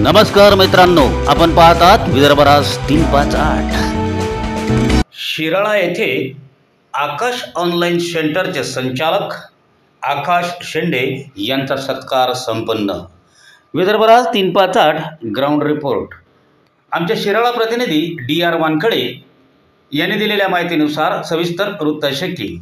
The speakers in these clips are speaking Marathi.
नमस्कार मित्रांनो, आपण पाहतात विदर्भराज 358। शिराळा येथे आकाश ऑनलाईन सेंटरचे संचालक आकाश शेंडे यांचा सत्कार संपन्न। विदर्भराज 358 ग्राउंड रिपोर्ट। आमचे शिराळा प्रतिनिधी DR वानखडे यांनी दिलेल्या माहितीनुसार सविस्तर वृत्त असे की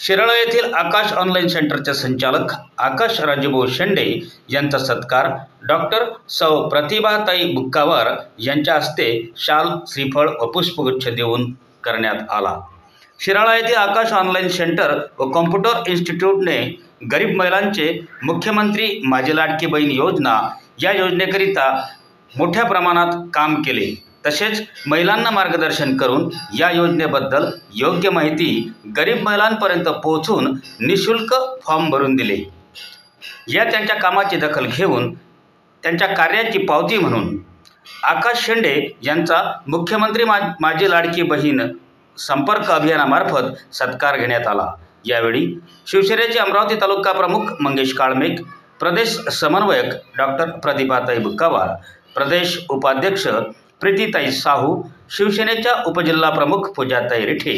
शिराळा येथील आकाश ऑनलाईन सेंटरचे संचालक आकाश राजूभाऊ शेंडे यांचा सत्कार डॉक्टर सौ प्रतिभाताई बुक्कावार यांच्या हस्ते शाल, श्रीफळ व पुष्पगुच्छ देऊन करण्यात आला। शिराळा येथील आकाश ऑनलाईन सेंटर व कॉम्प्युटर इन्स्टिट्यूटने गरीब महिलांचे मुख्यमंत्री माझी लाडकी बहीण योजना या योजनेकरिता मोठ्या प्रमाणात काम केले। तसेच महिलांना मार्गदर्शन करून या योजनेबद्दल योग्य माहिती गरीब महिलांपर्यंत पोहोचून निशुल्क फॉर्म भरून दिले। या त्यांच्या कामाची दखल घेऊन त्यांच्या कार्याची पावती म्हणून आकाश शेंडे यांचा मुख्यमंत्री माझी लाडकी बहीण संपर्क अभियानामार्फत सत्कार घेण्यात आला। यावेळी शिवसेनेचे अमरावती तालुका प्रमुख मंगेश काळमेघ, प्रदेश समन्वयक डॉक्टर प्रतिभाताई बुक्कावार, प्रदेश उपाध्यक्ष प्रीतीताई साहू, शिवसेनेच्या उपजिल्हा प्रमुख पूजाताई रिठे,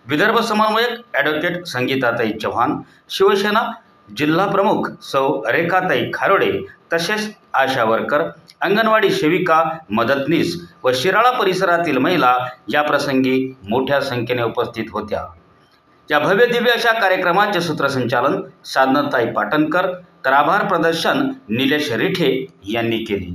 विदर्भ समन्वयक ॲडव्होकेट संगीताताई चव्हाण, शिवसेना जिल्हा प्रमुख सौ रेखाताई खारोडे, तसेच आशा वर्कर, अंगणवाडी सेविका, मदतनीस व शिराळा परिसरातील महिला या प्रसंगी मोठ्या संख्येने उपस्थित होत्या। या भव्य दिव्य अशा कार्यक्रमाचे सूत्रसंचालन साधनाताई पाटणकर तर आभार प्रदर्शन निलेश रिठे यांनी केले।